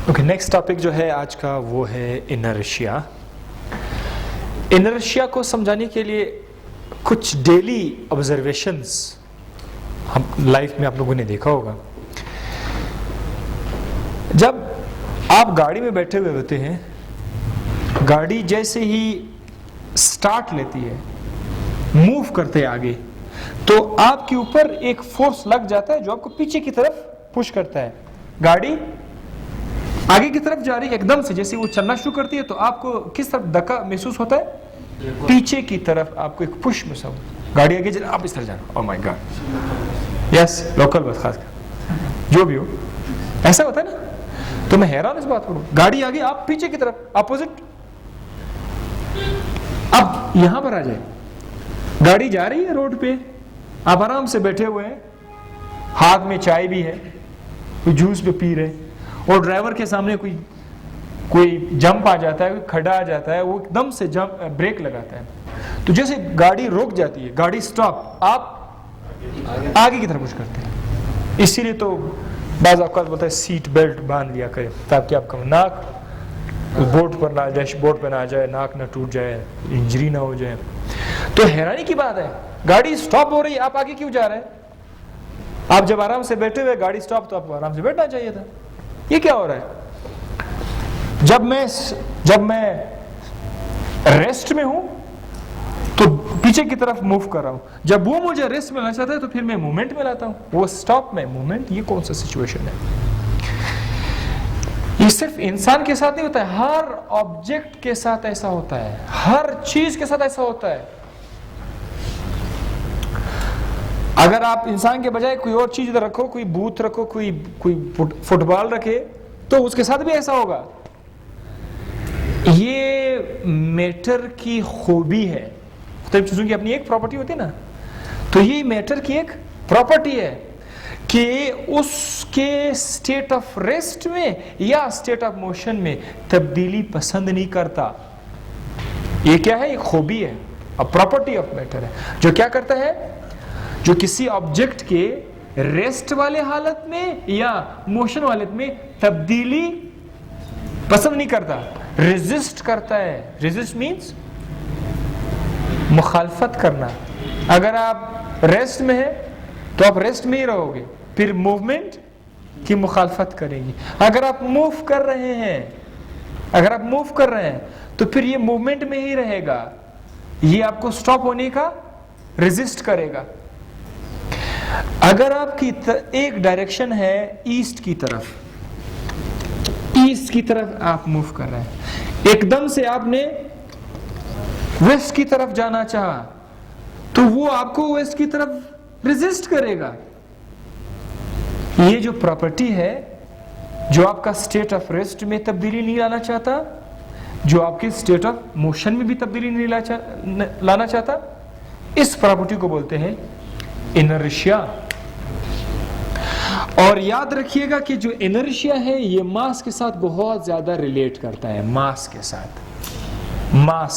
Okay, next topic جو ہے آج کا وہ ہے انرشیا. انرشیا کو سمجھانے کے لیے کچھ ڈیلی آبزرویشنس ہم لائف میں آپ لوگوں نے دیکھا ہوگا. جب آپ گاڑی میں بیٹھے ہوئے ہوتے ہیں، گاڑی جیسے ہی سٹارٹ لیتی ہے، موو کرتے ہیں آگے، تو آپ کے اوپر ایک فورس لگ جاتا ہے جو آپ کو پیچھے کی طرف پش کرتا ہے. گاڑی آگے کی طرف جا رہی ہے، ایک دم سے جیسے وہ چلنا شروع کرتی ہے تو آپ کو کس طرف دھکا محسوس ہوتا ہے؟ پیچھے کی طرف آپ کو ایک پش محسوس ہوتا ہے. گاڑی آگے جا، آپ اس طرح جانا. او مائی گاڈ، یس لوکل بس، خاص کر جو بھی ہو ایسا ہوتا ہے نا. تو میں حیران اس بات پر ہوں، گاڑی آگے، آپ پیچھے کی طرف اپوزٹ. اب یہاں پر آ جائے، گاڑی جا رہی ہے روڈ پہ، آپ آرام سے بیٹھے ہوئے ہیں، ہاتھ میں چائے بھی ہے، کوئی جوس پہ پی رہے، اور ڈرائیور کے سامنے کوئی جمپ آ جاتا ہے، کوئی کھڈا آ جاتا ہے، وہ ایک دم سے بریک لگاتا ہے. تو جیسے گاڑی رک جاتی ہے، گاڑی سٹاپ، آپ آگے کی طرف کچھ کرتے ہیں. اسی لیے تو بعض اوقات بولتا ہے سیٹ بیلٹ باندھ لیا کرے تاکہ آپ کا ناک بورڈ پر نہ ڈیش بورڈ پہ نہ آ جائے، ناک نہ ٹوٹ جائے، انجری نہ ہو جائے. تو حیرانی کی بات ہے، گاڑی سٹاپ ہو رہی ہے، آپ آگے کیوں جا رہے ہیں؟ آپ جب آرام سے بیٹھے ہوئے، گاڑی سٹاپ، تو آپ کو آرام سے بیٹھنا چاہیے تھا. یہ کیا ہو رہا ہے؟ جب میں ریسٹ میں ہوں تو پیچھے کی طرف موو کر رہا ہوں، جب وہ مجھے ریسٹ میں لانا چاہتا ہے تو پھر میں موومنٹ میں لاتا ہوں. وہ سٹاپ میں موومنٹ، یہ کون سا سچویشن ہے؟ یہ صرف انسان کے ساتھ نہیں ہوتا ہے، ہر آبجیکٹ کے ساتھ ایسا ہوتا ہے، ہر چیز کے ساتھ ایسا ہوتا ہے. اگر آپ انسان کے بجائے کوئی اور چیز ادھر رکھو، کوئی بوت رکھو، کوئی فٹ بال رکھے، تو اس کے ساتھ بھی ایسا ہوگا. یہ میٹر کی خوبی ہے. مختلف چیزوں کی اپنی ایک پراپرٹی ہوتی ہے نا، تو یہ میٹر کی ایک پراپرٹی ہے کہ اس کے اسٹیٹ آف ریسٹ میں یا اسٹیٹ آف موشن میں تبدیلی پسند نہیں کرتا. یہ کیا ہے؟ ایک خوبی ہے، پراپرٹی آف میٹر ہے، جو کیا کرتا ہے، جو کسی آبجیکٹ کے ریسٹ والے حالت میں یا موشن حالت میں تبدیلی پسند نہیں کرتا، ریزسٹ کرتا ہے. ریزسٹ مینس مخالفت کرنا. اگر آپ ریسٹ میں ہیں تو آپ ریسٹ میں ہی رہو گے، پھر موومنٹ کی مخالفت کریں گی. اگر آپ موو کر رہے ہیں تو پھر یہ موومنٹ میں ہی رہے گا، یہ آپ کو سٹاپ ہونے کا ریزسٹ کرے گا. اگر آپ کی ایک ڈائریکشن ہے ایسٹ کی طرف آپ موو کر رہے ہیں، ایک دم سے آپ نے ویسٹ کی طرف جانا چاہا تو وہ آپ کو ویسٹ کی طرف ریزسٹ کرے گا. یہ جو پراپرٹی ہے، جو آپ کا اسٹیٹ آف ریسٹ میں تبدیلی نہیں لانا چاہتا، جو آپ کے اسٹیٹ آف موشن میں بھی تبدیلی نہیں لانا چاہتا، اس پراپرٹی کو بولتے ہیں انرشیا. اور یاد رکھیے گا کہ جو انرشیا ہے یہ ماس کے ساتھ بہت زیادہ ریلیٹ کرتا ہے. ماس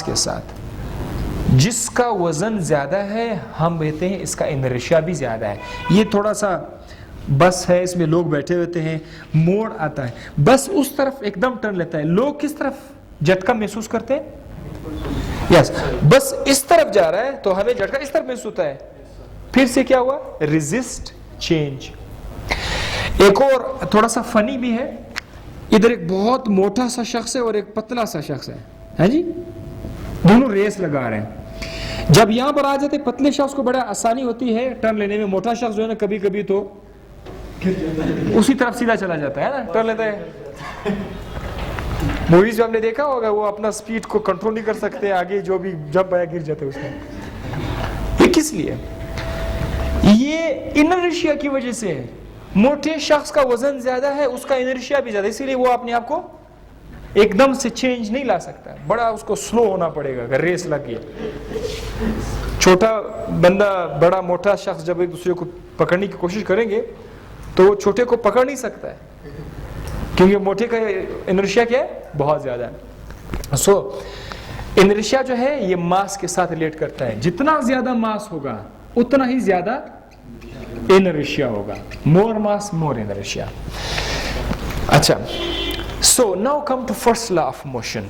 کے ساتھ جس کا وزن زیادہ ہے ہم کہتے ہیں اس کا انرشیا بھی زیادہ ہے. یہ تھوڑا سا بس ہے، اس میں لوگ بیٹھے ہوتے ہیں، موڑ آتا ہے، بس اس طرف ایک دم ٹرن لیتا ہے. لوگ کس طرف جھٹکا محسوس کرتے ہیں؟ یس، بس اس طرف جا رہا ہے تو ہمیں جھٹکا اس طرف محسوس ہوتا ہے. پھر سے کیا ہوا؟ Resist change. ایک اور تھوڑا سا فنی بھی ہے، ادھر ایک بہت موٹا سا شخص ہے اور ایک پتلا سا شخص ہے جی، دونوں ریس لگا رہے ہیں. جب یہاں پر آ جاتے پتلے شخص کو بڑا آسانی ہوتی ہے ٹرن لینے میں. موٹا شخص جو ہے نا کبھی کبھی تو اسی طرف سیدھا چلا جاتا ہے نا، ٹرن لیتا ہے. موویز میں ہم نے دیکھا ہوگا، وہ اپنا سپیڈ کو کنٹرول نہیں کر سکتے، آگے جو بھی جب آیا گر جاتے اس میں. یہ کس لیے؟ یہ انرشیا کی وجہ سے. موٹے شخص کا وزن زیادہ ہے، اس کا انرشیا بھی زیادہ، اسی لیے وہ اپنے آپ کو ایک دم سے چینج نہیں لا سکتا، بڑا اس کو سلو ہونا پڑے گا اگر ریس لگ گئی. چھوٹا بندہ بڑا موٹا شخص جب ایک دوسرے کو پکڑنے کی کوشش کریں گے تو وہ چھوٹے کو پکڑ نہیں سکتا ہے، کیونکہ موٹے کا انرشیا کیا ہے؟ بہت زیادہ ہے. سو انرشیا جو ہے یہ ماس کے ساتھ ریلیٹ کرتا ہے. جتنا زیادہ ماس ہوگا اتنا ہی زیادہ انرشیا ہوگا. مور ماس مور انرشیا. اچھا، So now come to first law of motion.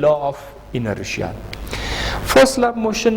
law of inertia. First law of motion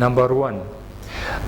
Number 1,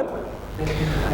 1,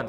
1,